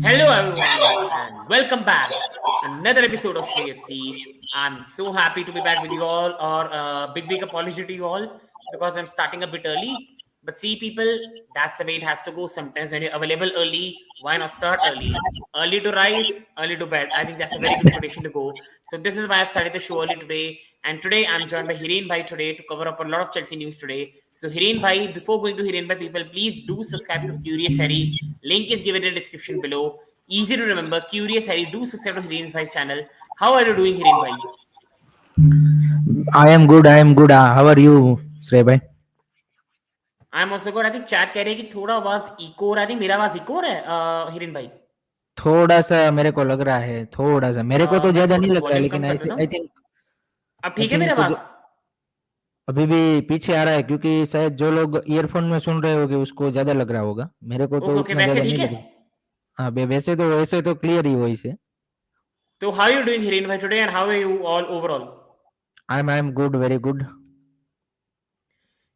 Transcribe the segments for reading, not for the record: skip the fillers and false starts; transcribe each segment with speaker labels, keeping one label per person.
Speaker 1: Hello everyone and welcome back. Another episode of Shrey FC. I'm so happy to be back with you all, or big apology to you all because I'm starting a bit early. But see, people, that's the way it has to go. Sometimes when you're available early, why not start early? Early to rise, early to bed. I think that's a very good quotation to go. So this is why I've started the show early today. And today I'm joined by Hiren Bhai today to cover up a lot of Chelsea news today. So Hiren Bhai, before going to Hiren Bhai, people, please do subscribe to Curious Harry. Link is given in the description below. Easy to remember. Curious Harry, do subscribe to Hiren Bhai's channel. How are you doing, Hiren Bhai?
Speaker 2: I am good. I am good. How are you, Shrey bhai?
Speaker 1: I am also good I think chat कह रहे हैं कि थोड़ा आवाज eco हो रहा है I think मेरा आवाज इको हो रहा है हिरेन भाई
Speaker 2: थोड़ा सा मेरे को लग रहा है, थोड़ा सा मेरे को तो
Speaker 1: मैं
Speaker 2: ज्यादा
Speaker 1: थोड़ा
Speaker 2: नहीं
Speaker 1: सा
Speaker 2: लग रहा है,
Speaker 1: वॉल्यूम कम
Speaker 2: लेकिन
Speaker 1: कर
Speaker 2: ऐसे
Speaker 1: देता
Speaker 2: आई
Speaker 1: हूँ
Speaker 2: थिंक
Speaker 1: अब
Speaker 2: आई
Speaker 1: ठीक है मेरा
Speaker 2: थिंक
Speaker 1: आवाज
Speaker 2: अभी भी पीछे आ रहा है, क्योंकि शायद जो लोग ईयरफोन में सुन रहे होंगे उसको ज्यादा लग रहा होगा। मेरे को तो
Speaker 1: ओके ओके
Speaker 2: उतना
Speaker 1: वैसे
Speaker 2: ज्यादा
Speaker 1: ठीक
Speaker 2: नहीं
Speaker 1: है
Speaker 2: लग रहा। हाँ, वैसे तो क्लियर ही वॉइस है।
Speaker 1: तो हाउ यू डूइंग हिरेन भाई today and how are you all overall
Speaker 2: I am good, very good.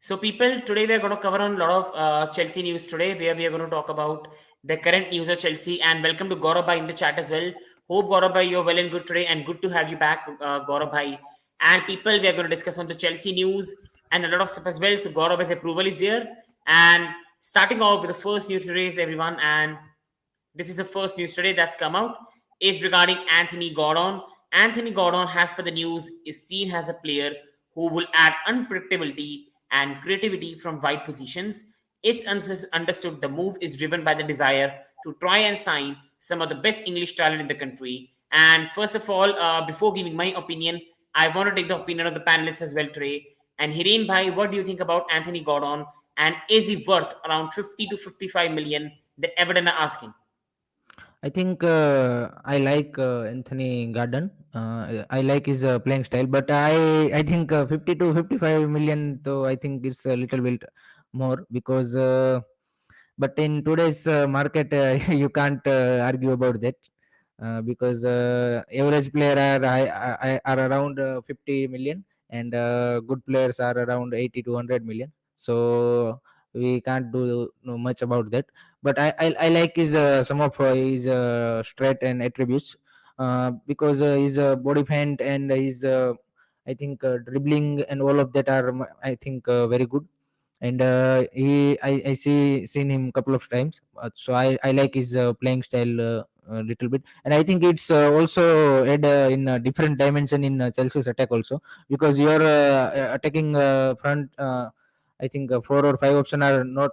Speaker 1: So, people, today we are going to cover on a lot of Chelsea news today, where we are going to talk about the current news of Chelsea. And welcome to Gaurav Bhai in the chat as well. Hope Gaurav Bhai you're well and good today, and good to have you back, Gaurav Bhai. And people, we are going to discuss on the Chelsea news and a lot of stuff as well. So Gaurav's approval is here. And starting off with the first news today is everyone, and this is the first news today that's come out, is regarding Anthony Gordon. Anthony Gordon, as per the news, is seen as a player who will add unpredictability and creativity from wide positions. It's understood the move is driven by the desire to try and sign some of the best English talent in the country. And first of all, before giving my opinion, I want to take the opinion of the panelists as well today. And Hiren Bhai, what do you think about Anthony Gordon? And is he worth around 50 to 55 million that Everton are asking?
Speaker 2: I think I like Anthony Gordon. I like his playing style, but I think 50 to 55 million. So I think it's a little bit more because. But in today's market, you can't argue about that because average player are around 50 million, and good players are around 80 to 100 million. So we can't do much about that. But I like his some of his strength and attributes because his body paint and his I think dribbling and all of that are I think very good. And I seen him couple of times, so I like his playing style a little bit, and I think it's also add in a different dimension in Chelsea's attack also, because your attacking front, I think 4 or 5 option are not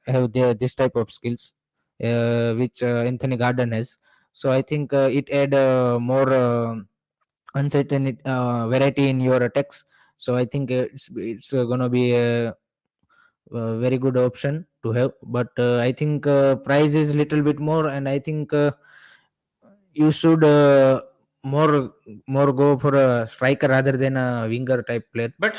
Speaker 2: have this type of skills which Anthony Gordon has. So I think it add more uncertainty variety in your attacks. So I think it's gonna be a very good option to have. But I think price is little bit more, and I think you should more go for a striker rather than a winger type player,
Speaker 1: But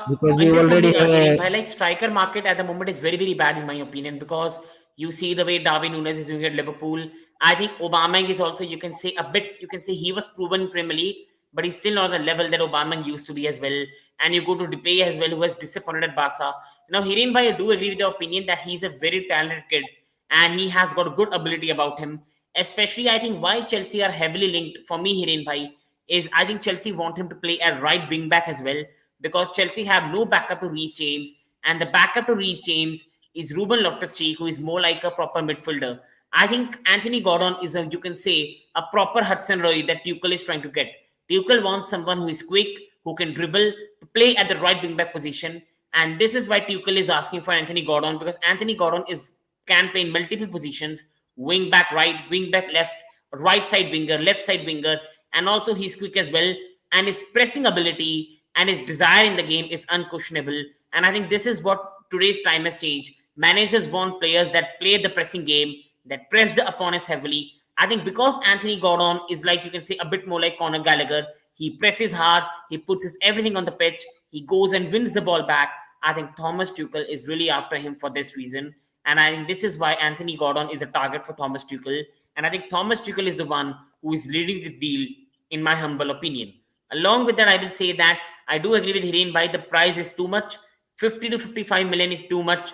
Speaker 2: because
Speaker 1: in
Speaker 2: you
Speaker 1: this
Speaker 2: already
Speaker 1: only,
Speaker 2: have
Speaker 1: Hiren
Speaker 2: a.
Speaker 1: Bhai, like striker market at the moment is very bad in my opinion because you see the way Darwin Núñez is doing at Liverpool. I think Aubameyang is also, you can say a bit, you can say he was proven in Premier League, but he's still not the level that Aubameyang used to be as well. And you go to Depay as well, who has disappointed at Barca. Now, Hiren Bhai, I do agree with the opinion that he's a very talented kid and he has got a good ability about him. Especially, I think why Chelsea are heavily linked for me, Hiren Bhai, is I think Chelsea want him to play at right wing back as well because Chelsea have no backup to Reece James, and the backup to Reece James is Ruben Loftus-Cheek, who is more like a proper midfielder. I think Anthony Gordon is a, you can say, a proper Hudson Roy that Tuchel is trying to get. Tuchel wants someone who is quick, who can dribble, to play at the right wing back position, and this is why Tuchel is asking for Anthony Gordon because Anthony Gordon is can play in multiple positions: wing back right, wing back left, right side winger, left side winger, and also he's quick as well. And his pressing ability and his desire in the game is unquestionable. And I think this is what today's time has changed. Managers want players that play the pressing game, that press the opponents heavily. I think because Anthony Gordon is like, you can say, a bit more like Conor Gallagher, he presses hard, he puts his everything on the pitch, he goes and wins the ball back. I think Thomas Tuchel is really after him for this reason. And I think this is why Anthony Gordon is a target for Thomas Tuchel. And I think Thomas Tuchel is the one who is leading the deal, in my humble opinion. Along with that, I will say that I do agree with Hiren Bhai. The price is too much. 50 to 55 million is too much.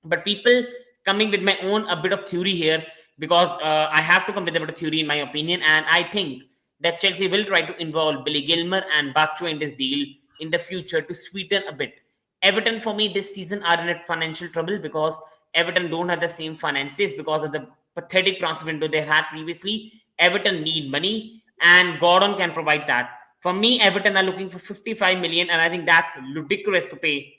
Speaker 1: But people, coming with my own a bit of theory here, because I have to come with a bit of theory in my opinion, and I think that Chelsea will try to involve Billy Gilmer and Bakcho in this deal in the future to sweeten a bit. Everton for me this season are in financial trouble because Everton don't have the same finances because of the pathetic transfer window they had previously. Everton need money, and Gordon can provide that. For me, Everton are looking for 55 million, and I think that's ludicrous to pay.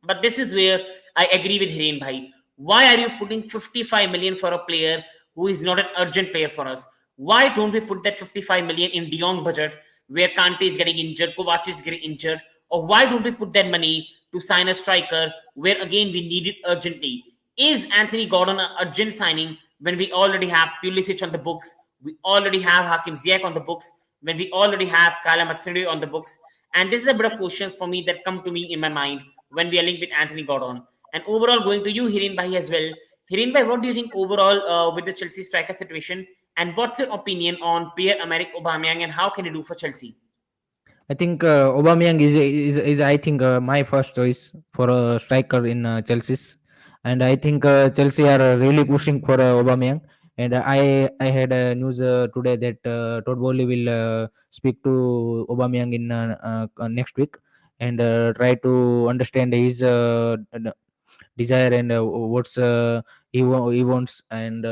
Speaker 1: But this is where I agree with Hiren Bhai. Why are you putting 55 million for a player who is not an urgent player for us? Why don't we put that 55 million in De Jong budget where Kante is getting injured, Kovacic is getting injured? Or why don't we put that money to sign a striker where again we need it urgently? Is Anthony Gordon an urgent signing when we already have Pulisic on the books? We already have Hakim Ziyech on the books. When we already have Kala Matsuri on the books. And this is a bit of questions for me that come to me in my mind when we are linked with Anthony Gordon. And overall, going to you, Hiren Bhai, as well. Hiren Bhai, what do you think overall with the Chelsea striker situation? And what's your opinion on Pierre-Emerick Aubameyang and how can he do for Chelsea?
Speaker 2: I think Aubameyang is I think my first choice for a striker in Chelsea's, and I think Chelsea are really pushing for Aubameyang. And I had news today that Todd Boehly will speak to Aubameyang in next week and try to understand his desire and what's he wants, and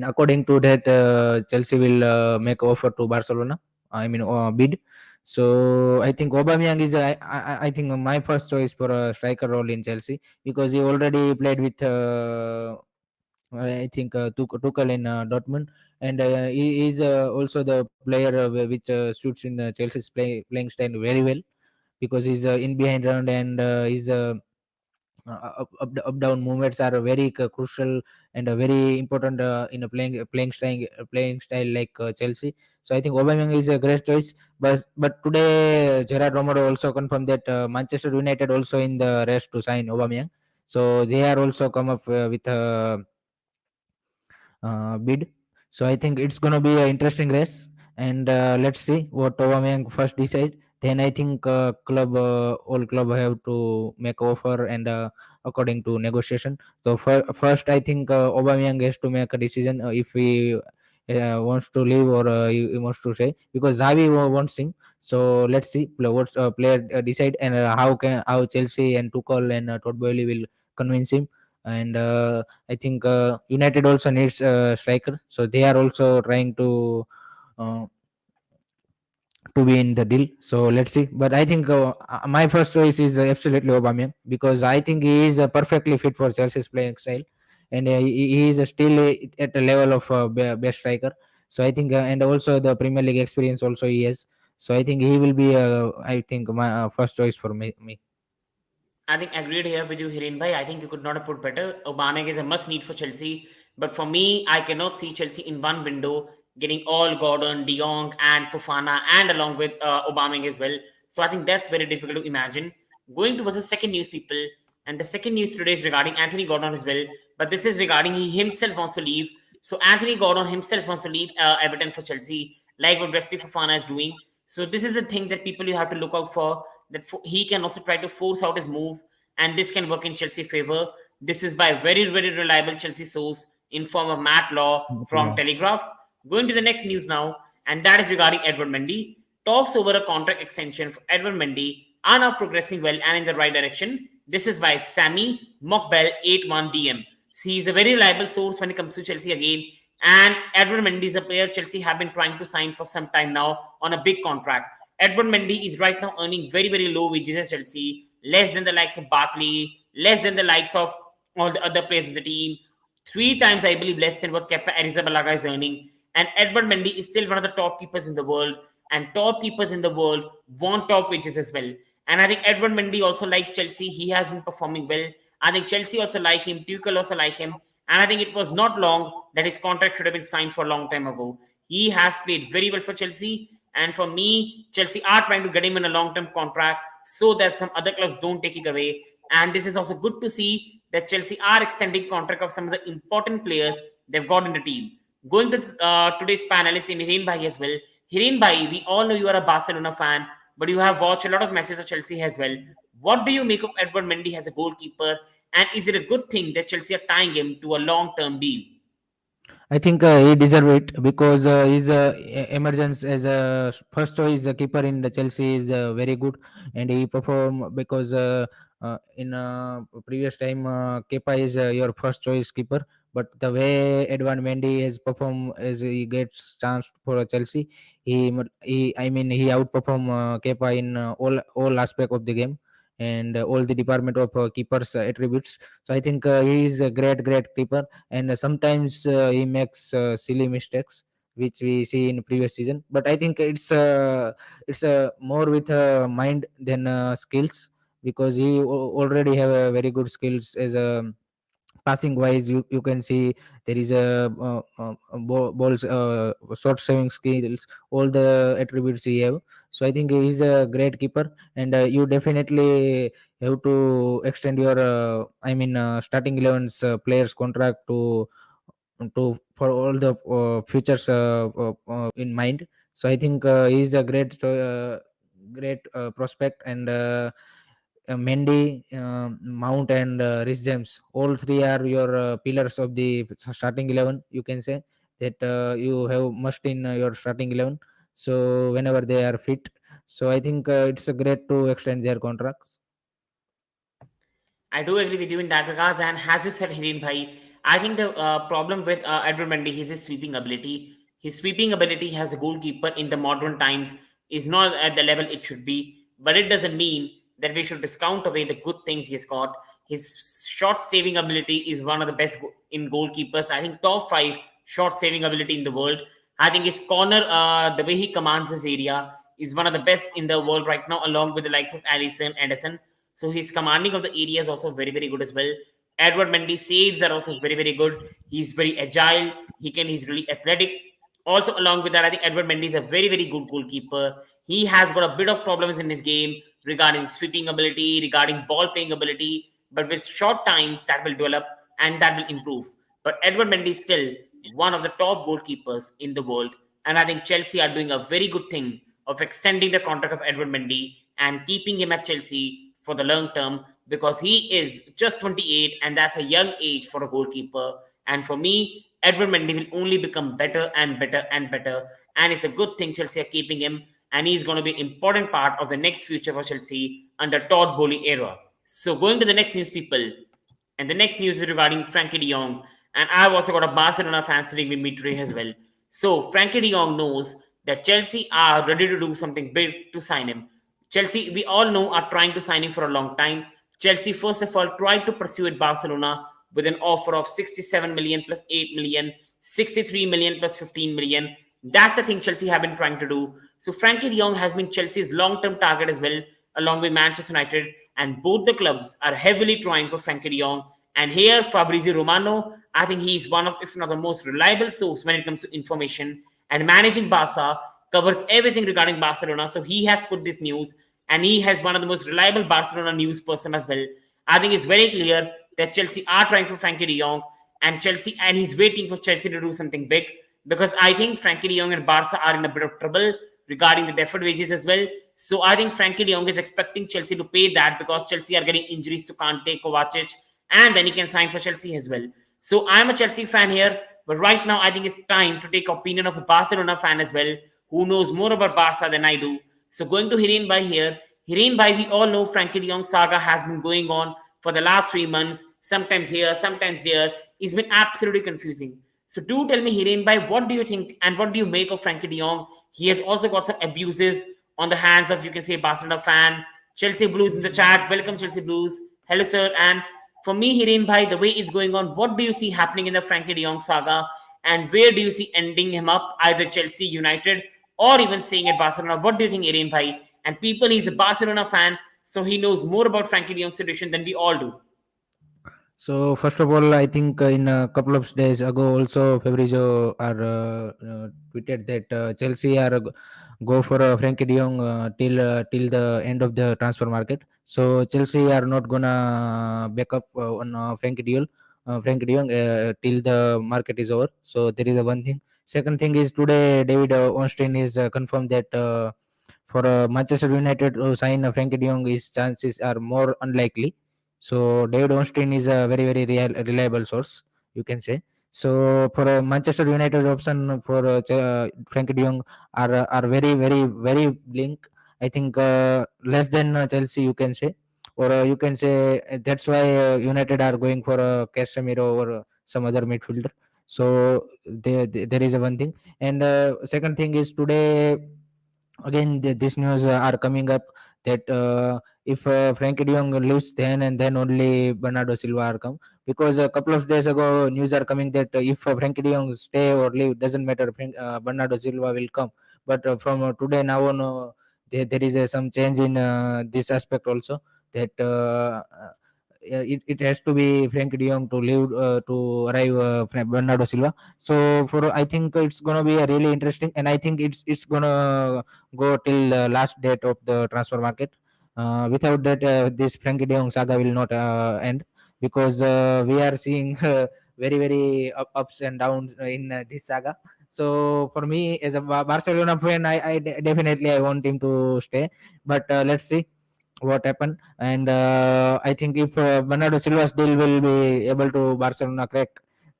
Speaker 2: according to that Chelsea will make offer to Barcelona, I mean bid. So I think Aubameyang is I think my first choice for a striker role in Chelsea, because he already played with I think Tuchel in Dortmund, and he is also the player which suits in Chelsea's playing style very well, because he's in behind round, and he's up down movements are very crucial and very important in a playing style like Chelsea. So I think Aubameyang is a great choice. But today Gerard Romero also confirmed that Manchester United also in the race to sign Aubameyang. So they are also come up with bid. So I think it's gonna be an interesting race, and let's see what Aubameyang first decide. Then I think all club have to make offer, and according to negotiation. So first I think Aubameyang has to make a decision if he wants to leave, or he wants to stay, because Xavi wants him. So let's see what player decide, and how Chelsea and Tuchel and Todd Boehly will convince him. And I think United also needs a striker, so they are also trying uh, to be in the deal. So let's see. But I think my first choice is absolutely Aubameyang, because I think he is perfectly fit for Chelsea's playing style, and he is still at the level of best striker. So I think, and also the Premier League experience also he has. So I think he will be, I think, my first choice for me.
Speaker 1: I think agreed here with you, Hiren Bhai. I think you could not have put better. Aubameyang is a must need for Chelsea, but for me, I cannot see Chelsea in one window getting all Gordon, De Jong, and Fofana, and along with Aubameyang as well. So I think that's very difficult to imagine. Going towards the second news, people, and the second news today is regarding Anthony Gordon as well, but this is regarding he himself wants to leave. So Anthony Gordon himself wants to leave Everton for Chelsea, like what Wesley Fofana is doing. So this is the thing that people you have to look out for, that he can also try to force out his move, and this can work in Chelsea favor. This is by very reliable Chelsea source in form of Matt Law from
Speaker 2: Yeah.
Speaker 1: Telegraph. Going to the next news now, and that is regarding Edward Mendy. Talks over a contract extension for Edward Mendy are now progressing well and in the right direction. This is by Sammy Mokbel 81DM. So he's a very reliable source when it comes to Chelsea again. And Edward Mendy is a player Chelsea have been trying to sign for some time now on a big contract. Edward Mendy is right now earning very low wages at Chelsea, less than the likes of Barkley, less than the likes of all the other players in the team, three times I believe less than what Kepa Arrizabalaga is earning. And Edward Mendy is still one of the top keepers in the world, and top keepers in the world want top wages as well. And I think Edward Mendy also likes Chelsea. He has been performing well. I think Chelsea also like him. Tuchel also like him. And I think it was not long that his contract should have been signed for a long time ago. He has played very well for Chelsea. And for me, Chelsea are trying to get him in a long-term contract so that some other clubs don't take it away. And this is also good to see that Chelsea are extending contract of some of the important players they've got in the team. Going to today's panelist in Hiren Bhai as well. Hiren Bhai, we all know you are a Barcelona fan, but you have watched a lot of matches of Chelsea as well. What do you make of Edward Mendy as a goalkeeper? And is it a good thing that Chelsea are tying him to a long-term deal?
Speaker 2: I think he deserve it because his emergence as a first choice keeper in the Chelsea is very good, and he perform because in previous time Kepa is your first choice keeper, but the way Edwin Mendy has performed as he gets chance for Chelsea, he I mean he outperform Kepa in all aspect of the game and all the department of keepers attributes. So I think he is a great keeper, and sometimes he makes silly mistakes which we see in previous season, but I think it's more with mind than skills, because he already have a very good skills as a passing wise. You can see there is a balls short saving skills, all the attributes he have. So I think he's a great keeper, and you definitely have to extend your starting 11's players contract to for all the futures in mind. So I think he's a great prospect, and Mendy, Mount, and Rhys James. All three are your pillars of the starting 11. You can say that you have must in your starting 11. So whenever they are fit, so I think it's a great to extend their contracts.
Speaker 1: I do agree with you in that regards. And as you said, Hiren Bhai, I think the problem with Edward Mendy is his sweeping ability. His sweeping ability as a goalkeeper in the modern times is not at the level it should be. But it doesn't mean that we should discount away the good things he's got. His shot saving ability is one of the best in goalkeepers. I think top five shot saving ability in the world. I think his corner, the way he commands his area, is one of the best in the world right now, along with the likes of Alisson, Edison. So his commanding of the area is also very good as well. Edward Mendy saves are also very good. He's very agile. He's really athletic. Also, along with that, I think Edward Mendy is a very good goalkeeper. He has got a bit of problems in his game regarding sweeping ability, regarding ball playing ability, but with short times that will develop and that will improve. But Edward Mendy is still one of the top goalkeepers in the world, and I think Chelsea are doing a very good thing of extending the contract of Edward Mendy and keeping him at Chelsea for the long term, because he is just 28 and that's a young age for a goalkeeper. And for me, Edward Mendy will only become better and better and better. And it's a good thing Chelsea are keeping him. And he's going to be an important part of the next future for Chelsea under Todd Boehly era. So going to the next news, people. And the next news is regarding Frenkie de Jong. And I've also got a Barcelona fan sitting with me today as well. So Frenkie de Jong knows that Chelsea are ready to do something big to sign him. Chelsea, we all know, are trying to sign him for a long time. Chelsea, first of all, tried to pursue it Barcelona with an offer of 67 million plus 8 million, 63 million plus 15 million. That's the thing Chelsea have been trying to do. So Frankie de Jong has been Chelsea's long-term target as well, along with Manchester United, and both the clubs are heavily trying for Frankie de Jong. And here, Fabrizio Romano, I think he is one of, if not the most reliable source when it comes to information and managing Barca, covers everything regarding Barcelona. So he has put this news, and he has one of the most reliable Barcelona news person as well. I think it's very clear that Chelsea are trying for Frankie de Jong, and he's waiting for Chelsea to do something big, because I think Frankie de Jong and Barca are in a bit of trouble regarding the deferred wages as well. So I think Frankie de Jong is expecting Chelsea to pay that, because Chelsea are getting injuries to Kante, Kovacic, and then he can sign for Chelsea as well. So I'm a Chelsea fan here, but right now I think it's time to take opinion of a Barcelona fan as well, who knows more about Barca than I do. So going to Hiren Bhai here. Hiren Bhai, we all know Frankie de Jong saga has been going on for the last 3 months, sometimes here, sometimes there. It's been absolutely confusing. So do tell me, Hiren Bhai, what do you think and what do you make of Frankie de Jong? He has also got some abuses on the hands of, you can say, Barcelona fan. Chelsea Blues in the chat. Welcome, Chelsea Blues. Hello, sir. And for me, Hiren Bhai, the way it's going on, what do you see happening in the Frankie de Jong saga? And where do you see ending him up, either Chelsea, United, or even staying at Barcelona? What do you think, Hiren Bhai? And people, he's a Barcelona fan, so he knows more about Frankie de Jong's situation than we all do.
Speaker 2: So first of all, I think in a couple of days ago, also Fabrizio are tweeted that Chelsea are go for Frenkie de Jong till the end of the transfer market. So Chelsea are not gonna back up on Frenkie de Jong till the market is over. So there is a one thing. Second thing is today David Ornstein is confirmed that for Manchester United to sign Frenkie de Jong, his chances are more unlikely. So David Ornstein is a very reliable source, you can say. So for Manchester United option for Frenkie de Jong are very very blink. I think less than Chelsea, you can say, or you can say that's why United are going for Casemiro or some other midfielder. So there is a one thing, and second thing is today again this news are coming up that if Frankie de Jong leaves, then only Bernardo Silva are come, because a couple of days ago news are coming that if Frankie de Jong stay or leave, doesn't matter, Bernardo Silva will come. But from today now on, there is some change in this aspect also, that it has to be Frankie de Jong to leave to arrive Bernardo Silva. So for I think it's gonna be a really interesting, and I think it's gonna go till last date of the transfer market. Without that, this Frankie de Jong saga will not end, because we are seeing very ups and downs in this saga. So for me as a Barcelona fan, definitely I want him to stay, but let's see what happened. And I think if Bernardo Silva still will be able to Barcelona crack,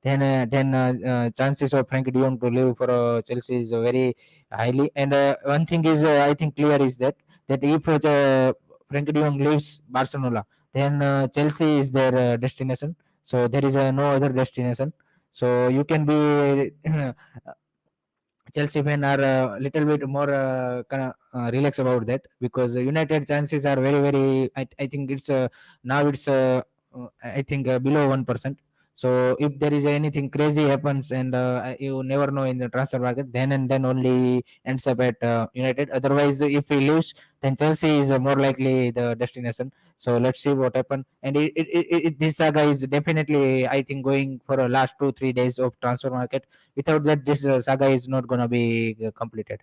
Speaker 2: then chances of Frankie de Jong to leave for Chelsea is very highly. And one thing is I think clear is that if Frankie de Jong leaves Barcelona, then Chelsea is their destination. So there is no other destination. So you can be Chelsea fan are a little bit more relaxed about that, because United chances are very. I think it's now it's I think below 1%. So if there is anything crazy happens, and you never know in the transfer market, then only ends up at United. Otherwise, if he leaves, then Chelsea is more likely the destination. So let's see what happens. And this saga is definitely, I think, going for a last 2 3 days of transfer market. Without that, this saga is not gonna be completed.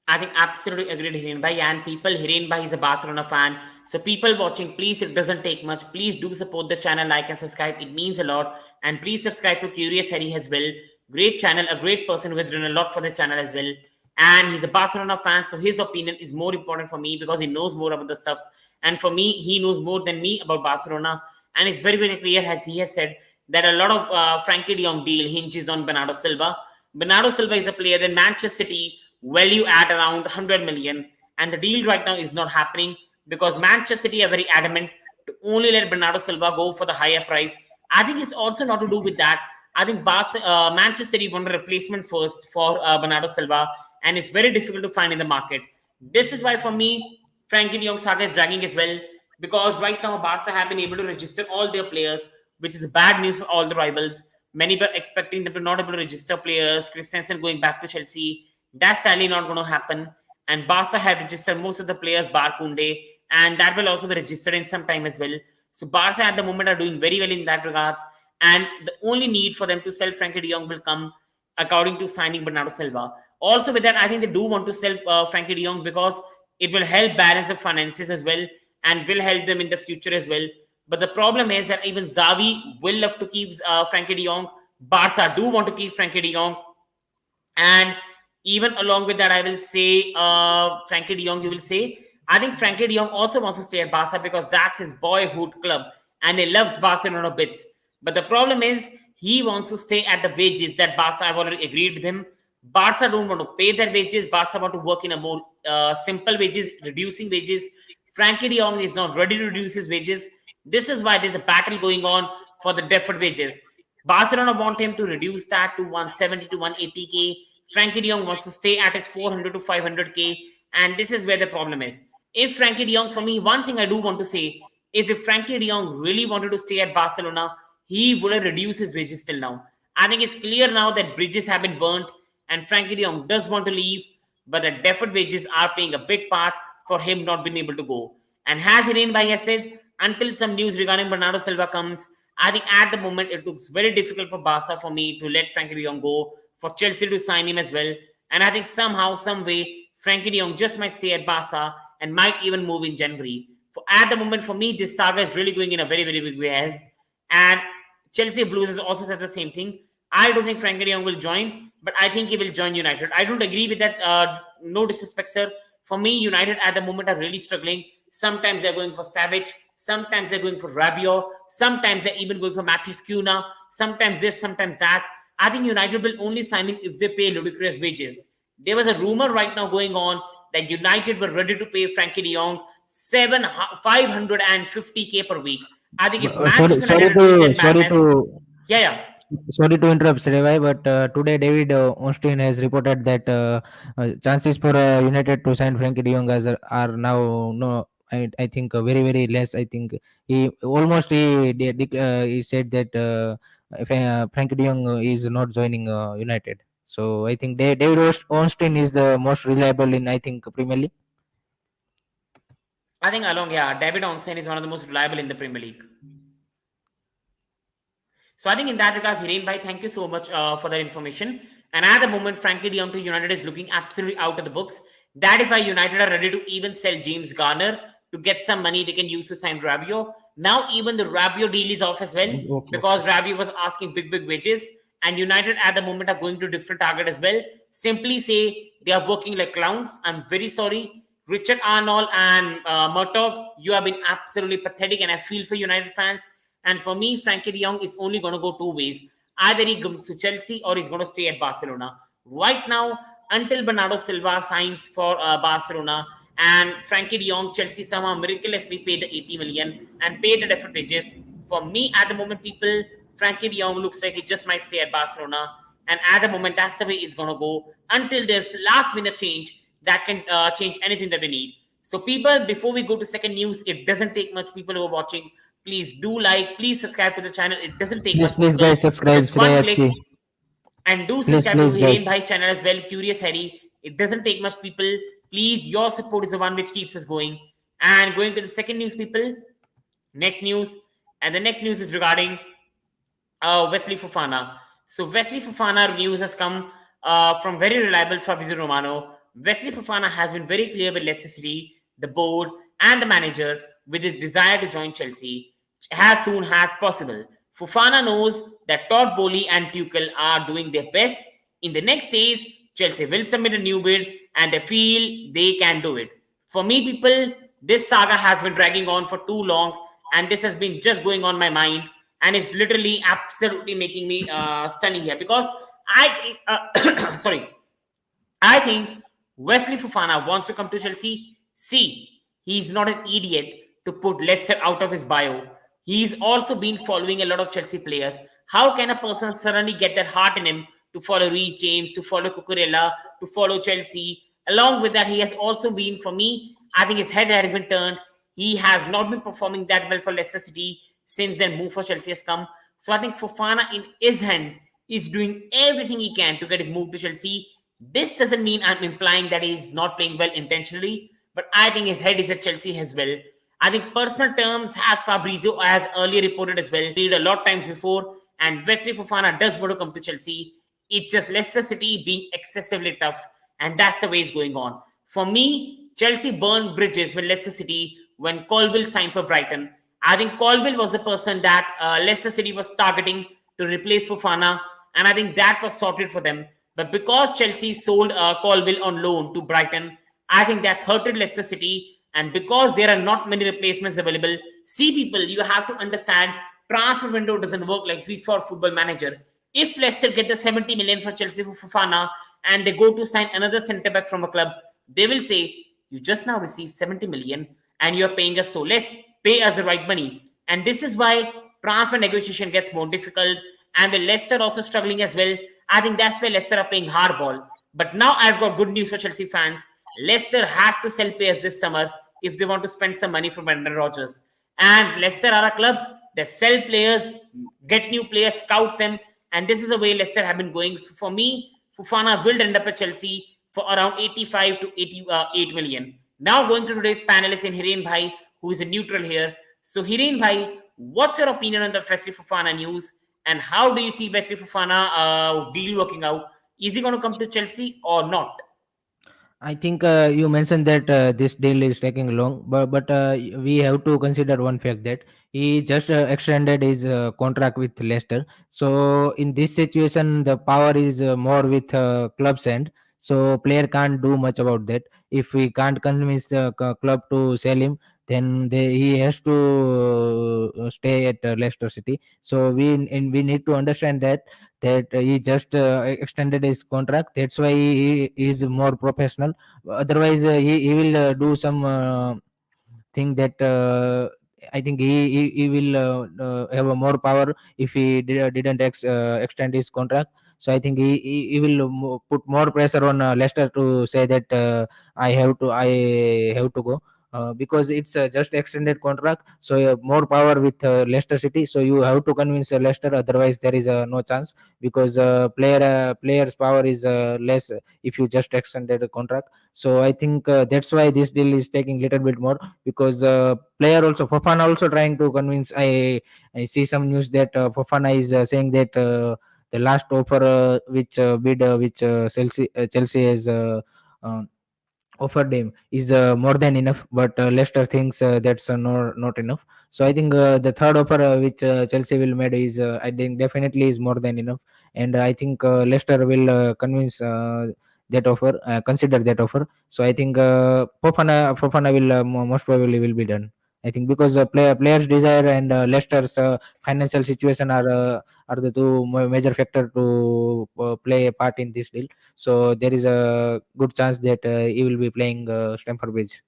Speaker 1: I think absolutely agreed, Hiren Bhai. And people, Hiren Bhai is a Barcelona fan. So people watching, please, it doesn't take much. Please do support the channel, like and subscribe. It means a lot. And please subscribe to Curious Harry as well. Great channel, a great person who has done a lot for this channel as well. And he's a Barcelona fan, so his opinion is more important for me because he knows more about the stuff. And for me, he knows more than me about Barcelona. And it's very clear, as he has said, that a lot of Frankie de Jong deal hinges on Bernardo Silva. Bernardo Silva is a player that Manchester City value at around 100 million, and the deal right now is not happening because Manchester City are very adamant to only let Bernardo Silva go for the higher price. I think it's also not to do with that. I think Manchester City want a replacement first for Bernardo Silva, and it's very difficult to find in the market. This is why, for me, Frankie de Jong saga is dragging as well, because right now Barca have been able to register all their players, which is bad news for all the rivals. Many were expecting them to not able to register players. Christensen going back to Chelsea. That's sadly not going to happen. And Barca have registered most of the players, bar Koundé, and that will also be registered in some time as well. So Barca at the moment are doing very well in that regards. And the only need for them to sell Frankie de Jong will come according to signing Bernardo Silva. Also with that, I think they do want to sell Frankie de Jong because it will help balance the finances as well and will help them in the future as well. But the problem is that even Xavi will love to keep Frankie de Jong. Barca do want to keep Frankie de Jong. And even along with that, I will say Frankie de Jong, you will say, I think Frankie de Jong also wants to stay at Barca because that's his boyhood club and he loves Barcelona bits. But the problem is he wants to stay at the wages that Barca have already agreed with him. Barca don't want to pay their wages. Barca want to work in a more simple wages, reducing wages. Frankie de Jong is not ready to reduce his wages. This is why there's a battle going on for the deferred wages. Barcelona want him to reduce that to 170 to 180k. Frankie de Jong wants to stay at his 400 to 500k, and this is where the problem is. If Frankie de Jong, for me, one thing I do want to say is if Frankie de Jong really wanted to stay at Barcelona, he would have reduced his wages till now. I think it's clear now that bridges have been burnt, and Frankie de Jong does want to leave, but the deferred wages are playing a big part for him not being able to go. And as Hiren Bhai has said, until some news regarding Bernardo Silva comes, I think at the moment it looks very difficult for Barca for me to let Frankie de Jong go, for Chelsea to sign him as well. And I think somehow, some way, Frankie de Jong just might stay at Barca and might even move in January. For at the moment, for me, this saga is really going in a very big way. And Chelsea Blues has also said the same thing. I don't think Frankie de Jong will join, but I think he will join United. I don't agree with that. No disrespect, sir. For me, United at the moment are really struggling. Sometimes they're going for Savage. Sometimes they're going for Rabiot. Sometimes they're even going for Matheus Cunha. sometimes this, sometimes that. I think United will only sign him if they pay ludicrous wages. There was a rumor right now going on that United were ready to pay Frankie de Jong 550k per week. I think if
Speaker 2: Sorry,
Speaker 1: Manchester United are doing that madness, yeah, yeah.
Speaker 2: sorry to interrupt, Srevai, but today David Ornstein has reported that chances for United to sign Frankie De Jong are now no. I think very less. I think he said that if, Frankie De Jong is not joining United. So I think David Ornstein is the most reliable in, I think, Premier League.
Speaker 1: I think along, yeah, David Onstein is one of the most reliable in the Premier League. So I think in that regards, Hiren Bhai, thank you so much for that information. And at the moment, Frankie de Jong to United is looking absolutely out of the books. That is why United are ready to even sell James Garner to get some money they can use to sign Rabiot. Now even the Rabiot deal is off as well
Speaker 2: Okay.
Speaker 1: because Rabiot was asking big wages. And United at the moment are going to different target as well. Simply say they are working like clowns. I'm very sorry. Richard Arnold and Murtaugh, you have been absolutely pathetic, and I feel for United fans. And for me, Frankie de Jong is only going to go two ways. Either he comes to Chelsea or he's going to stay at Barcelona. Right now, until Bernardo Silva signs for Barcelona and Frankie de Jong, Chelsea somehow miraculously paid the 80 million and paid the deferred wages. For me, at the moment, people, Frankie de Jong looks like he just might stay at Barcelona. And at the moment, that's the way it's going to go until there's last minute change that can change anything that we need. So, people, before we go to second news, it doesn't take much. People who are watching, please do like, please subscribe to the channel. It doesn't take much,
Speaker 2: Please,
Speaker 1: people.
Speaker 2: guys, subscribe,
Speaker 1: Just one
Speaker 2: Shrey
Speaker 1: click,
Speaker 2: FC.
Speaker 1: and do
Speaker 2: Please,
Speaker 1: subscribe to Hiren
Speaker 2: guys.
Speaker 1: Bhai's channel as well, Curious Harry. It doesn't take much, people. Please, your support is the one which keeps us going. And going to the second news, people. Next news, and the next news is regarding Wesley Fofana. So Wesley Fofana news has come from very reliable Fabrizio Romano. Wesley Fofana has been very clear with Leicester City, the board, and the manager with his desire to join Chelsea as soon as possible. Fofana knows that Todd Boehly and Tuchel are doing their best. In the next days, Chelsea will submit a new bid and they feel they can do it. For me, people, this saga has been dragging on for too long and this has been just going on my mind and it's literally absolutely making me stunning here because sorry, I think Wesley Fofana wants to come to Chelsea. See, he's not an idiot to put Leicester out of his bio. He's also been following a lot of Chelsea players. How can a person suddenly get that heart in him to follow Reece James, to follow Cucurella, to follow Chelsea? Along with that, he has also been, for me, I think his head has been turned. He has not been performing that well for Leicester City since their move for Chelsea has come. So I think Fofana in his hand is doing everything he can to get his move to Chelsea. This doesn't mean I'm implying that he's not playing well intentionally, but I think his head is at Chelsea as well. I think personal terms, as Fabrizio has earlier reported as well, did a lot of times before, and Wesley Fofana does want to come to Chelsea. It's just Leicester City being excessively tough, and that's the way it's going on. For me, Chelsea burned bridges with Leicester City when Colville signed for Brighton. I think Colville was the person that Leicester City was targeting to replace Fofana, and I think that was sorted for them. But because Chelsea sold Colville on loan to Brighton, I think that's hurted Leicester City. And because there are not many replacements available, see, people, you have to understand transfer window doesn't work like FIFA or Football Manager. If Leicester get the 70 million for Chelsea for Fofana and they go to sign another centre back from a club, they will say, you just now received 70 million and you're paying us so less, pay us the right money. And this is why transfer negotiation gets more difficult. And with Leicester also struggling as well, I think that's why Leicester are playing hardball. But now I've got good news for Chelsea fans. Leicester have to sell players this summer if they want to spend some money for Brendan Rodgers. And Leicester are a club that sell players, get new players, scout them. And this is the way Leicester have been going. So for me, Fofana will end up at Chelsea for around 85 to 88 million. Now going to today's panelist in Hiren Bhai, who is a neutral here. So Hiren Bhai, what's your opinion on the Wesley Fofana news? And how do you see Wesley Fofana deal working out? Is he going to come to Chelsea or not?
Speaker 2: I think you mentioned that this deal is taking long, but we have to consider one fact that he just extended his contract with Leicester. So in this situation, the power is more with club's end. So player can't do much about that. If we can't convince the club to sell him, then he has to stay at Leicester City. So we need to understand that he just extended his contract. That's why he is more professional. Otherwise, he will do some thing that I think he will have a more power if he didn't extend his contract. So I think he will put more pressure on Leicester to say that I have to go. Because it's just extended contract, so more power with Leicester City. So you have to convince Leicester, otherwise there is no chance, because players power is less if you just extended a contract. So I think that's why this deal is taking little bit more, because player also Fofana also trying to convince. I see some news that Fofana is saying that the last offer which bid which Chelsea has offered him is more than enough, but Leicester thinks that's not enough. So I think the third offer which Chelsea will made is I think definitely is more than enough. And I think Leicester will convince that offer, consider that offer. So I think Fofana will most probably will be done, I think, because players desire and Leicester's financial situation are the two major factor to play a part in this deal. So there is a good chance that he will be playing Stamford Bridge.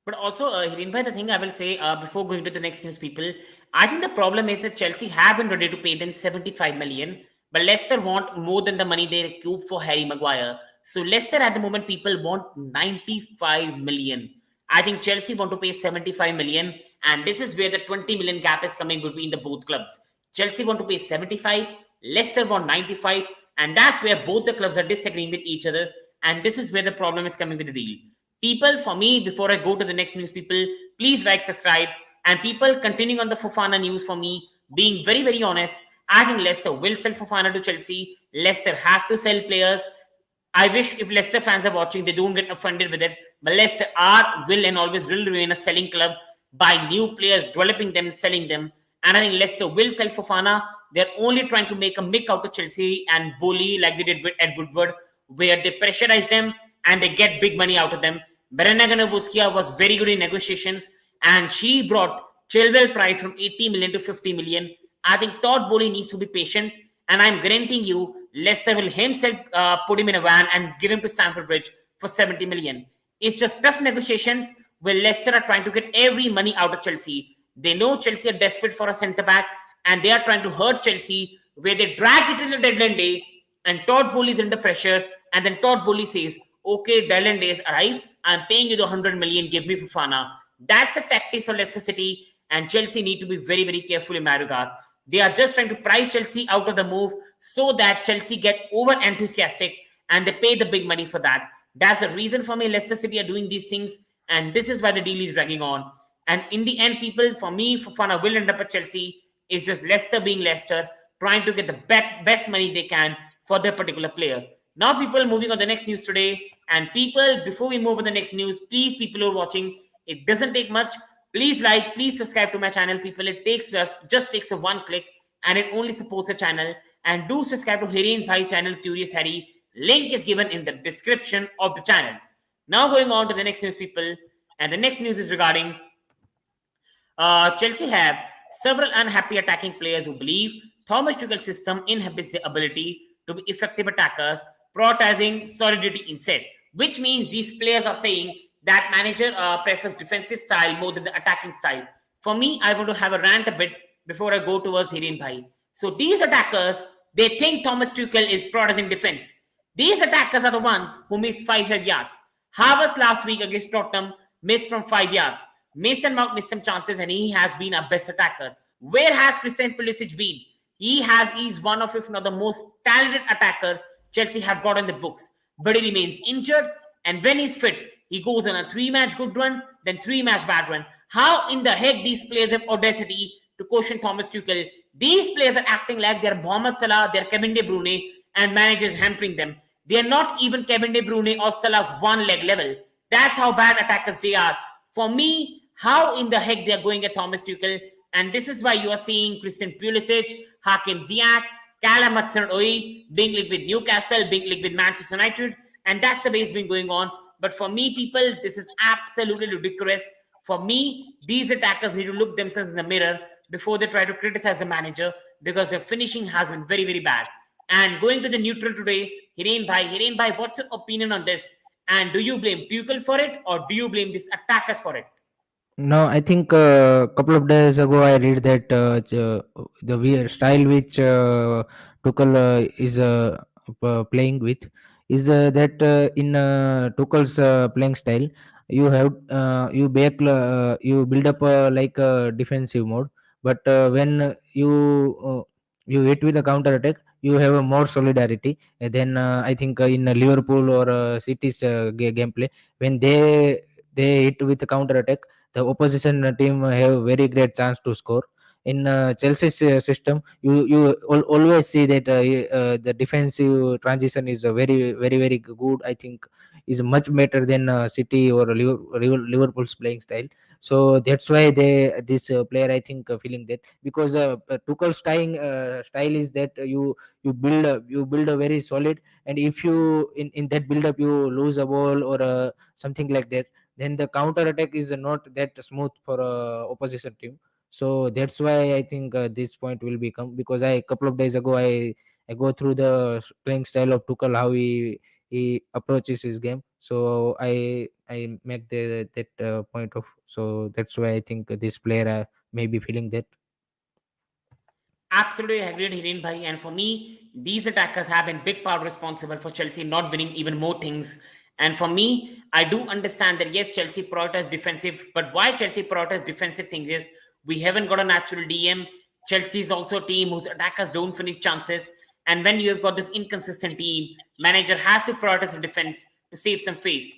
Speaker 1: But also, Hiren Bhai, the thing I will say before going to the next news, people, I think the problem is that Chelsea have been ready to pay them 75 million, but Leicester want more than the money they recoup for Harry Maguire. So Leicester at the moment, people want 95 million. I think Chelsea want to pay 75 million, and this is where the 20 million gap is coming between the both clubs. Chelsea want to pay 75, Leicester want 95, and that's where both the clubs are disagreeing with each other. And this is where the problem is coming with the deal. People, for me, before I go to the next news, people, please like, subscribe. And people, continuing on the Fofana news, for me, being very, very honest, I think Leicester will sell Fofana to Chelsea. Leicester have to sell players. I wish if Leicester fans are watching, they don't get offended with it. But Leicester are, will, and always will remain a selling club. Buy new players, developing them, selling them. And I think Leicester will sell Fofana. They're only trying to make a mick out of Chelsea and bully like they did with Ed Woodward, where they pressurize them and they get big money out of them. Berena Ganabuskia was very good in negotiations, and she brought Chilwell price from 80 million to 50 million. I think Todd Boehly needs to be patient, and I'm guaranteeing you, Leicester will himself put him in a van and give him to Stamford Bridge for 70 million. It's just tough negotiations where Leicester are trying to get every money out of Chelsea. They know Chelsea are desperate for a centre back, and they are trying to hurt Chelsea, where they drag it till the deadline day, and Todd Boehly is under pressure, and then Todd Boehly says, okay, deadline days arrive, I'm paying you the 100 million, give me Fofana. That's the tactics for Leicester City, and Chelsea need to be very, very careful in my regards. They are just trying to price Chelsea out of the move so that Chelsea get over enthusiastic and they pay the big money for that. That's the reason for me Leicester City are doing these things, and this is why the deal is dragging on. And in the end, people, for me, Fofana will end up at Chelsea. It's just Leicester being Leicester, trying to get the best money they can for their particular player. Now, people, moving on the next news today. And people, before we move on the next news, please, people who are watching, it doesn't take much. Please like, please subscribe to my channel, people. It just takes a one click, and it only supports the channel. And do subscribe to Hiren Bhai's channel, Curious Harry. Link is given in the description of the channel. Now, going on to the next news, people. And the next news is regarding Chelsea have several unhappy attacking players who believe Thomas Tuchel's system inhibits their ability to be effective attackers, prioritizing solidity instead. Which means these players are saying that manager prefers defensive style more than the attacking style. For me, I want to have a rant a bit before I go towards Hiren Bhai. So these attackers, they think Thomas Tuchel is prioritizing defense. These attackers are the ones who missed 5 yards. Havertz last week against Tottenham missed from 5 yards. Mason Mount missed some chances, and he has been our best attacker. Where has Christian Pulisic been? He's one of, if not the most talented attacker Chelsea have got on the books. But he remains injured, and when he's fit, he goes on a 3-match good run, then 3-match bad run. How in the heck these players have audacity to question Thomas Tuchel? These players are acting like they're Mohamed Salah, they're Kevin De Bruyne, and managers hampering them. They are not even Kevin De Bruyne or Salah's one-leg level. That's how bad attackers they are. For me, how in the heck they are going at Thomas Tuchel? And this is why you are seeing Christian Pulisic, Hakim Ziyech, Callum Hudson-Odoi being linked with Newcastle, being linked with Manchester United, and that's the way it's been going on. But for me, people, this is absolutely ridiculous For me, these attackers need to look themselves in the mirror before they try to criticize the manager because their finishing has been very, very bad. And going to the neutral today, Hiren Bhai, what's your opinion on this? And do you blame Tuchel for it or do you blame these attackers for it?
Speaker 2: No, I think a couple of days ago I read that the style which Tuchel is playing with is that in Tuchel's playing style, you build up like a defensive mode, but when you hit with a counter attack, you have a more solidarity. And then I think in Liverpool or City's gameplay, when they hit with a counter attack, the opposition team have very great chance to score. In Chelsea's system, always see that the defensive transition is very good. I think is much better than City or Liverpool's playing style. So that's why this player, I think, feeling that, because Tuchel's style is that you build a very solid, and if you in that build up you lose a ball or something like that, then the counter attack is not that smooth for opposition team. So that's why I think this point will become, because I couple of days ago I go through the playing style of Tuchel, how he approaches his game. So I make that point of, so that's why I think this player may be feeling that.
Speaker 1: Absolutely agreed, Hiren Bhai. And for me, these attackers have been big part responsible for Chelsea not winning even more things. And for me, I do understand that yes, Chelsea prioritize defensive, but why Chelsea prioritize defensive things is we haven't got a natural DM. Chelsea is also a team whose attackers don't finish chances. And when you have got this inconsistent team, manager has to prioritize the defense to save some face.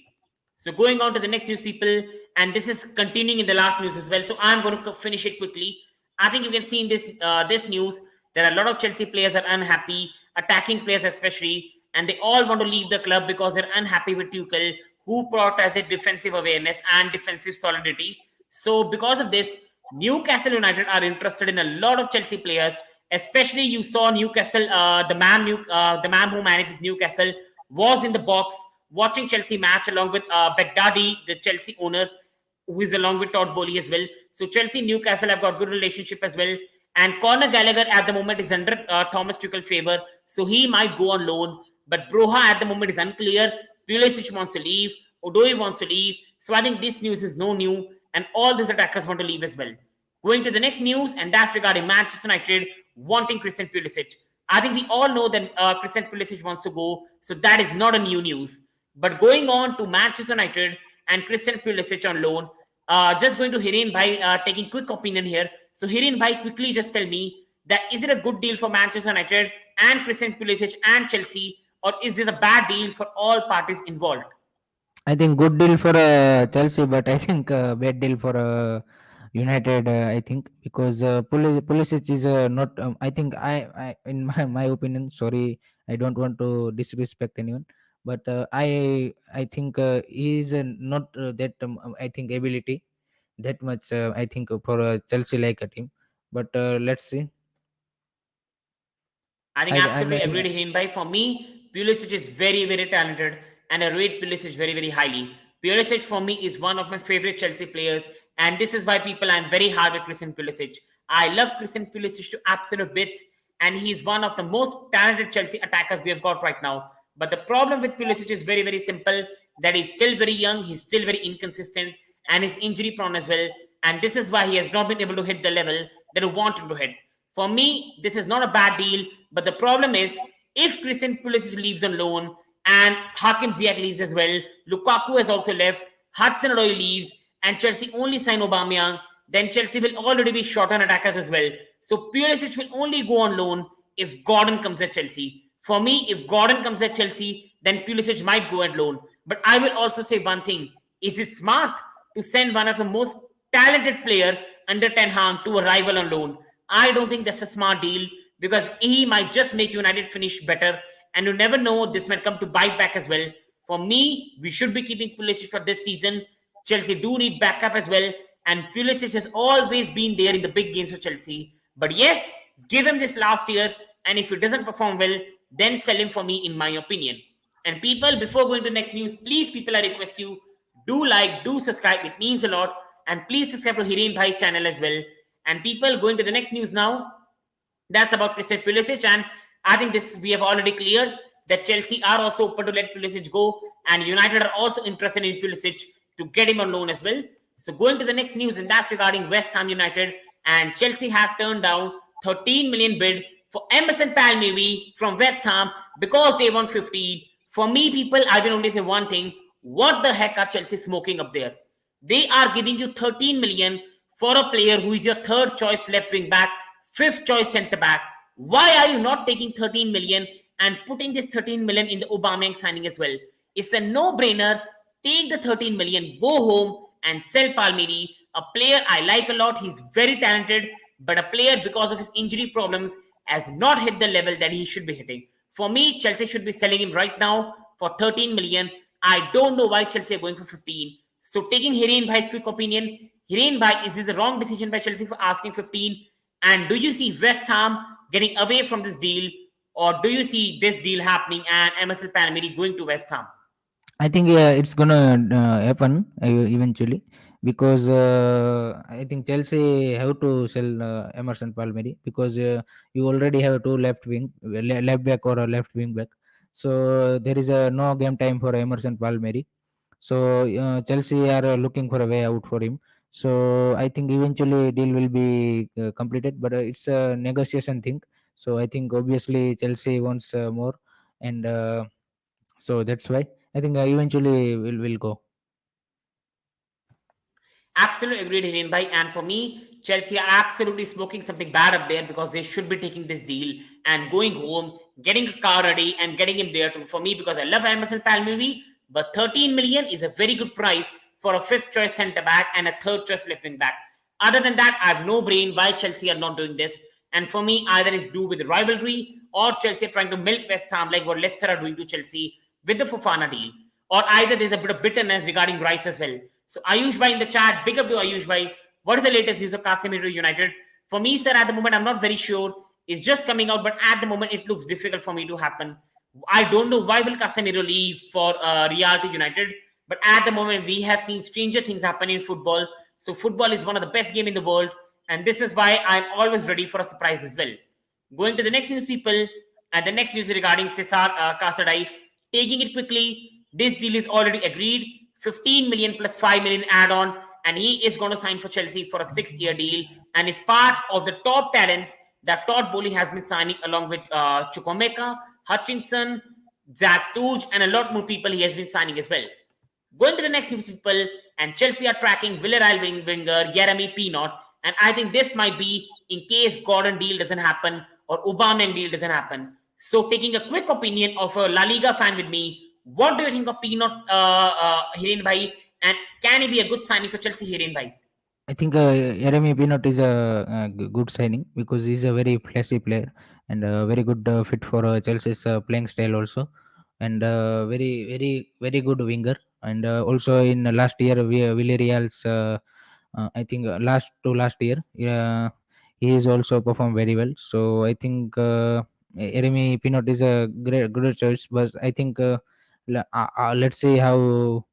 Speaker 1: So going on to the next news, people, and this is continuing in the last news as well. So I'm going to finish it quickly. I think you can see in this news there are a lot of Chelsea players are unhappy, attacking players especially, and they all want to leave the club because they're unhappy with Tuchel, who prioritizes defensive awareness and defensive solidity. So because of this, Newcastle United are interested in a lot of Chelsea players. Especially, you saw Newcastle, the man who manages Newcastle was in the box watching Chelsea match along with Baghdadi, the Chelsea owner, who is along with Todd Boehly as well. So Chelsea, Newcastle have got good relationship as well. And Conor Gallagher at the moment is under Thomas Tuchel favor, so he might go on loan. But Broha at the moment is unclear. Pulisic wants to leave. Odoi wants to leave. So I think this news is no new, and all these attackers want to leave as well. Going to the next news, and that's regarding Manchester United wanting Christian Pulisic. I think we all know that Christian Pulisic wants to go, so that is not a new news. But going on to Manchester United and Christian Pulisic on loan, just going to Hiren Bhai, taking quick opinion here. So Hiren Bhai, quickly just tell me that is it a good deal for Manchester United and Christian Pulisic and Chelsea, or is this a bad deal for all parties involved?
Speaker 2: I think good deal for Chelsea, but I think bad deal for United. I think because Pulisic is not. I think in my opinion. Sorry, I don't want to disrespect anyone, but I think he is not that. I think ability that much. I think for Chelsea like a team, but let's see.
Speaker 1: I think
Speaker 2: I
Speaker 1: absolutely
Speaker 2: mean,
Speaker 1: agreed with him. By for me, Pulisic is very, very talented, and I rate Pulisic very, very highly. Pulisic for me is one of my favorite Chelsea players, and this is why people I'm very hard with Christian Pulisic. I love Christian Pulisic to absolute bits, and he's one of the most talented Chelsea attackers we have got right now. But the problem with Pulisic is very, very simple: that he's still very young, he's still very inconsistent, and he's injury prone as well. And this is why he has not been able to hit the level that we want him to hit. For me, this is not a bad deal, but the problem is if Christian Pulisic leaves on loan and Hakim Ziyech leaves as well, Lukaku has also left, Hudson Odoi leaves, and Chelsea only sign Aubameyang, then Chelsea will already be short on attackers as well. So Pulisic will only go on loan if Gordon comes at Chelsea. For me, if Gordon comes at Chelsea, then Pulisic might go at loan. But I will also say one thing: is it smart to send one of the most talented player under Ten Hag to a rival on loan? I don't think that's a smart deal because he might just make United finish better, and you never know, this might come to bite back as well. For me, we should be keeping Pulisic for this season. Chelsea do need backup as well, and Pulisic has always been there in the big games for Chelsea. But yes, give him this last year, and if he doesn't perform well, then sell him for me, in my opinion. And people, before going to next news, please, people, I request you do like, do subscribe. It means a lot. And please subscribe to Hiren Bhai's channel as well. And people, going to the next news now. That's about Christian Pulisic, and I think this we have already cleared that Chelsea are also open to let Pulisic go, and United are also interested in Pulisic to get him on loan as well. So going to the next news, and that's regarding West Ham United, and Chelsea have turned down 13 million bid for Emerson Palmieri from West Ham because they want 15. For me, people, I will only say one thing: what the heck are Chelsea smoking up there? They are giving you 13 million for a player who is your third choice left wing back, fifth choice centre back. Why are you not taking 13 million and putting this 13 million in the Aubameyang signing as well? It's a no-brainer. Take the 13 million, go home and sell Palmieri, a player I like a lot. He's very talented, but a player because of his injury problems has not hit the level that he should be hitting. For me, Chelsea should be selling him right now for 13 million. I don't know why Chelsea are going for 15. So taking Hiren Bhai's quick opinion, Hiren Bhai, is this a wrong decision by Chelsea for asking 15? And do you see West Ham getting away from this deal, or do you see this deal happening and Emerson Palmieri going to West Ham?
Speaker 2: I think it's gonna happen eventually, because I think Chelsea have to sell Emerson Palmieri, because you already have two left back or a left wing back, so there is no game time for Emerson Palmieri. So Chelsea are looking for a way out for him. So I think eventually deal will be completed, but it's a negotiation thing. So I think obviously Chelsea wants more, and so that's why I think eventually will go.
Speaker 1: Absolutely agreed, Hiren Bhai. And for me, Chelsea are absolutely smoking something bad up there because they should be taking this deal and going home, getting a car ready, and getting him there too. For me, because I love Emerson Palmieri, but 13 million is a very good price for a fifth choice centre back and a third choice left wing back. Other than that, I have no brain why Chelsea are not doing this. And for me, either it's due with rivalry or Chelsea are trying to milk West Ham like what Leicester are doing to Chelsea with the Fofana deal. Or either there's a bit of bitterness regarding Rice as well. So Ayush Bhai in the chat, big up to Ayush Bhai. What is the latest news of Casemiro United? For me, sir, at the moment, I'm not very sure. It's just coming out, but at the moment, it looks difficult for me to happen. I don't know why will Casemiro leave for Real to United, but at the moment, we have seen stranger things happen in football. So football is one of the best game in the world, and this is why I'm always ready for a surprise as well. Going to the next news, people, and the next news regarding Cesar Casadei. Taking it quickly, this deal is already agreed. 15 million plus 5 million add-on, and he is going to sign for Chelsea for a 6-year deal, and is part of the top talents that Todd Boehly has been signing along with Chukwuemeka, Hutchinson, Jack Stooge, and a lot more people he has been signing as well. Going to the next few people, and Chelsea are tracking Villarreal winger Jeremy Pinot, and I think this might be in case Gordon deal doesn't happen or Aubameyang deal doesn't happen. So taking a quick opinion of a La Liga fan with me, what do you think of Pinot, Hiren Bhai, and can he be a good signing for Chelsea, Hiren Bhai?
Speaker 2: I think Jeremy Pinot is a good signing, because he's a very flashy player and a very good fit for Chelsea's playing style also, and very good winger. And also in last year, Villarreal's I think last year, he is also performed very well. So I think Jeremy Pinot is a great good choice, but I think let's see how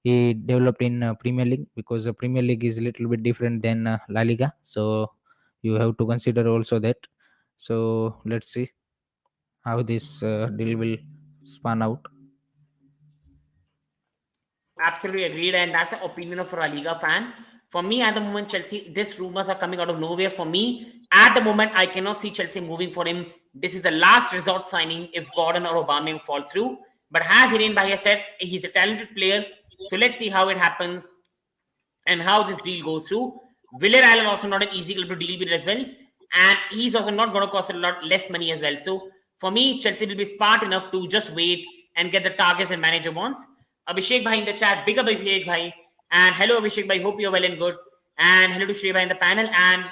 Speaker 2: he developed in Premier League, because Premier League is a little bit different than La Liga. So you have to consider also that. So let's see how this deal will span out.
Speaker 1: Absolutely agreed, and that's the opinion of a La Liga fan. For me, at the moment, Chelsea, these rumors are coming out of nowhere. For me, at the moment, I cannot see Chelsea moving for him. This is the last resort signing if Gordon or Aubameyang falls through. But as Hiren Bhai has said, he's a talented player. So let's see how it happens and how this deal goes through. Villarreal are also not an easy club to deal with as well. And he's also not going to cost a lot less money as well. So for me, Chelsea will be smart enough to just wait and get the targets the manager wants. Abhishek Bhai in the chat, big up Abhishek Bhai. And hello Abhishek Bhai, hope you're well and good. And hello to Shrey Bhai in the panel. And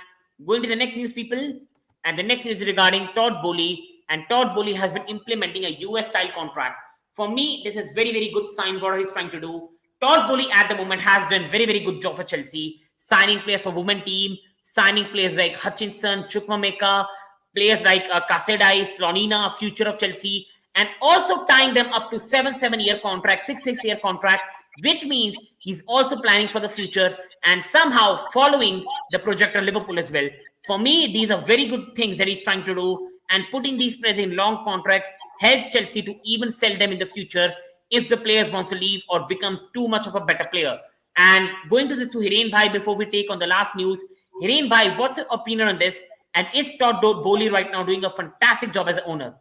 Speaker 1: going to the next news, people. And the next news is regarding Todd Boehly. And Todd Boehly has been implementing a US style contract. For me, this is very, very good sign for what he's trying to do. Todd Boehly at the moment has done very, very good job for Chelsea, signing players for women team, signing players like Hutchinson, Chukwuemeka, players like Casadei, Slonina, future of Chelsea, and also tying them up to 7 7-year contract, 6 6-year contract, which means he's also planning for the future. and somehow following the project of Liverpool as well. For me, these are very good things that he's trying to do, and putting these players in long contracts helps Chelsea to even sell them in the future if the players wants to leave or becomes too much of a better player. And going to this to Hiren Bhai before we take on the last news. Hiren Bhai, what's your opinion on this? And is Todd Boehly right now doing a fantastic job as an owner?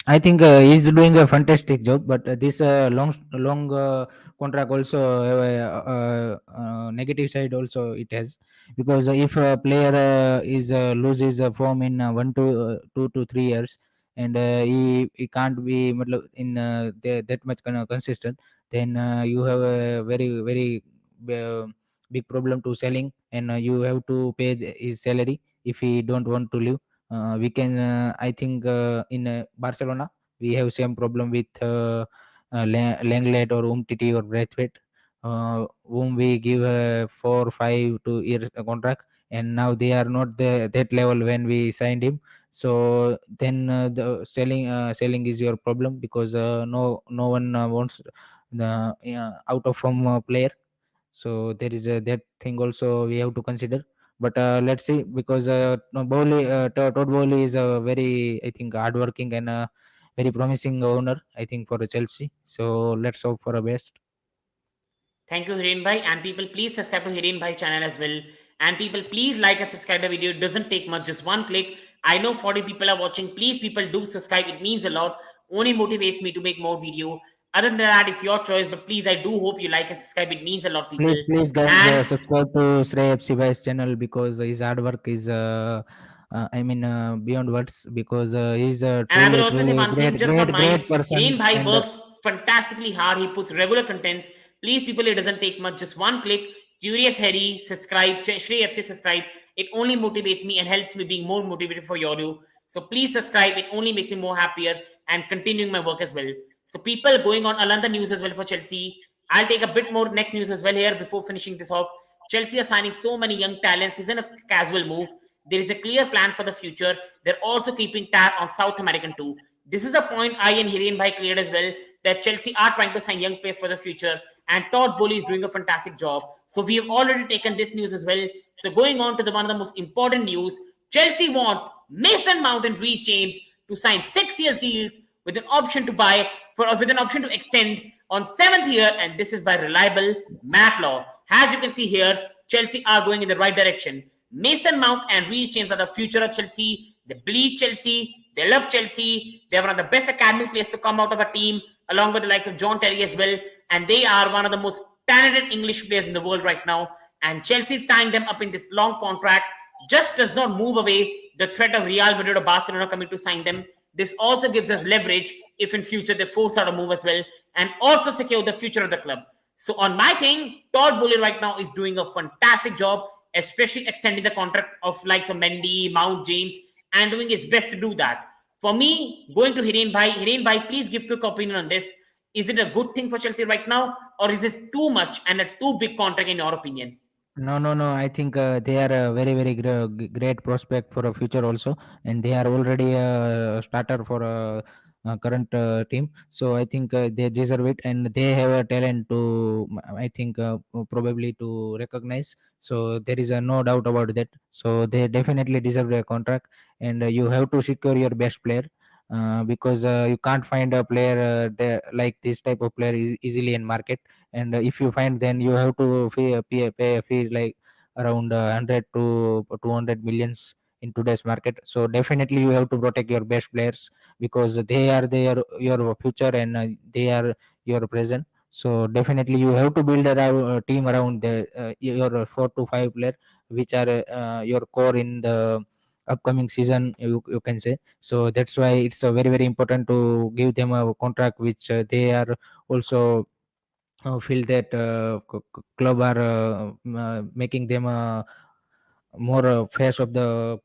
Speaker 2: I think he's doing a fantastic job, but this long contract also have a negative side also it has, because if a player is loses form in 2 to 3 years, and he can't be in that much kind of consistent, then you have a very uh, big problem to selling, and you have to pay his salary if he don't want to leave. We can I think in Barcelona we have same problem with Langlet or Umtiti or Braithwaite, whom we give 4 5 2 years contract, and now they are not that level when we signed him. So then the selling is your problem, because no one wants the out of from player. So there is that thing also we have to consider. But let's see, because no, Todd Bowley is a very, I think, hardworking and very promising owner, I think, for Chelsea. So let's hope for the best.
Speaker 1: Thank you, Hiren Bhai. And people, please subscribe to Hiren Bhai's channel as well. And people, please like and subscribe the video. It doesn't take much, just one click. I know 40 people are watching. Please, people, do subscribe. It means a lot. Only motivates me to make more video. Other than that, it's your choice. But please, I do hope you like and subscribe. It means a lot, people.
Speaker 2: Please, guys,
Speaker 1: And
Speaker 2: subscribe to Shrey FC Bhai's channel, because his hard work is, I mean, beyond words. Because he's a
Speaker 1: And I will
Speaker 2: truly,
Speaker 1: also say
Speaker 2: truly
Speaker 1: one thing, just from my
Speaker 2: great person,
Speaker 1: Hiren Bhai
Speaker 2: and
Speaker 1: works fantastically hard. He puts regular contents. Please, people, it doesn't take much. Just one click. Curious Harry, subscribe. Shri FC, subscribe. It only motivates me and helps me being more motivated for you. So please subscribe. It only makes me more happier and continuing my work as well. So people, going on another news as well for Chelsea. I'll take a bit more next news as well here before finishing this off. Chelsea are signing so many young talents. Isn't a casual move. There is a clear plan for the future. They're also keeping tab on South American too. This is a point I and Hiren Bhai cleared as well, that Chelsea are trying to sign young players for the future, and Todd Boehly is doing a fantastic job. So we have already taken this news as well. So going on to the one of the most important news, Chelsea want Mason Mount and Reece James to sign 6 years deals with an option to buy with an option to extend on 7th year, and this is by reliable Matlaw. As you can see here, Chelsea are going in the right direction. Mason Mount and Reece James are the future of Chelsea. They bleed Chelsea. They love Chelsea. They're one of the best academy players to come out of a team, along with the likes of John Terry as well. And they are one of the most talented English players in the world right now. And Chelsea tying them up in this long contracts just does not move away the threat of Real Madrid or Barcelona coming to sign them. This also gives us leverage if in future they force out a move as well, and also secure the future of the club. So on my thing, Todd Boehly right now is doing a fantastic job, especially extending the contract of likes of Mendy, Mount, James, and doing his best to do that. For me, going to Hiren Bhai, please give quick opinion on this. Is it a good thing for Chelsea right now, or is it too much and a too big contract in your opinion?
Speaker 2: no. I think they are a very great prospect for a future also, and they are already a starter for a current team. So I think they deserve it, and they have a talent to, I think, probably to recognize. So there is no doubt about that. So they definitely deserve their contract, and you have to secure your best player. Because you can't find a player there like this type of player easily in market. And if you find, then you have to pay a fee like around 100 to 200 millions in today's market. So definitely you have to protect your best players, because they are your future, and they are your present. So definitely you have to build a team around your 4 to 5 player, which are your core in the upcoming season, you can say. So that's why it's very important to give them a contract which they are also feel that club are making them more face of the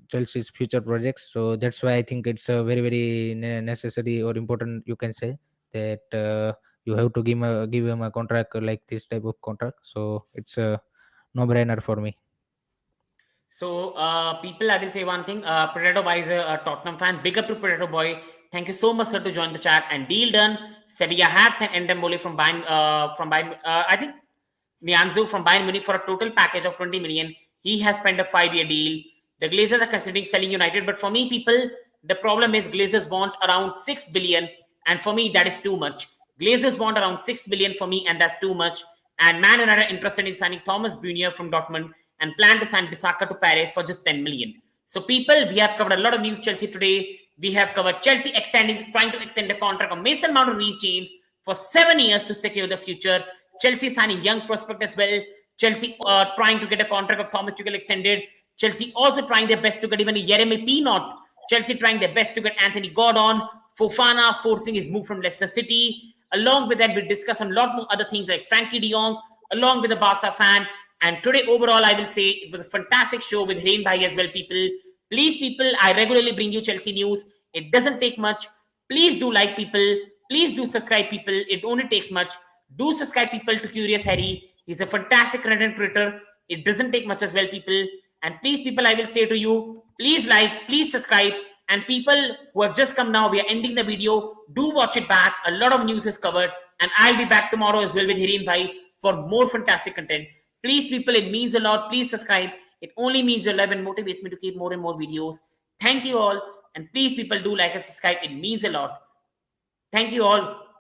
Speaker 2: Chelsea's future projects. So that's why I think it's very necessary or important, you can say, that you have to give him a contract like this type of contract. So it's a no brainer for me.
Speaker 1: So, people, I will say one thing. Potato Boy is a Tottenham fan. Big up to Potato Boy. Thank you so much, sir, to join the chat. And deal done. Sevilla have sent Endembole from Bayern. I think Nianzou from Bayern Munich for a total package of 20 million. He has spent a 5-year deal. The Glazers are considering selling United, but for me, people, the problem is Glazers want around 6 billion, and for me, that is too much. Glazers want around 6 billion for me, and that's too much. And Man United are interested in signing Thomas Meunier from Dortmund and plan to sign Bissaka to Paris for just 10 million. So, people, we have covered a lot of news Chelsea today. We have covered Chelsea trying to extend the contract of Mason Mount and Reece James for 7 years to secure the future. Chelsea signing young prospect as well. Chelsea trying to get a contract of Thomas Tuchel extended. Chelsea also trying their best to get even a Jeremy Pinot. Chelsea trying their best to get Anthony Gordon. Fofana forcing his move from Leicester City. Along with that, we discuss a lot more other things like Frenkie de Jong, along with the Barca fan. And today, overall, I will say it was a fantastic show with Hiren Bhai as well, people. Please, people, I regularly bring you Chelsea news. It doesn't take much. Please do like, people. Please do subscribe, people. It only takes much. Do subscribe, people, to Curious Harry. He's a fantastic content creator. It doesn't take much as well, people. And please, people, I will say to you, please like, please subscribe. And people who have just come now, we are ending the video. Do watch it back. A lot of news is covered. And I'll be back tomorrow as well with Hiren Bhai for more fantastic content. Please, people, it means a lot. Please subscribe. It only means your love and motivates me to keep more and more videos. Thank you all. And please, people, do like and subscribe. It means a lot. Thank you all.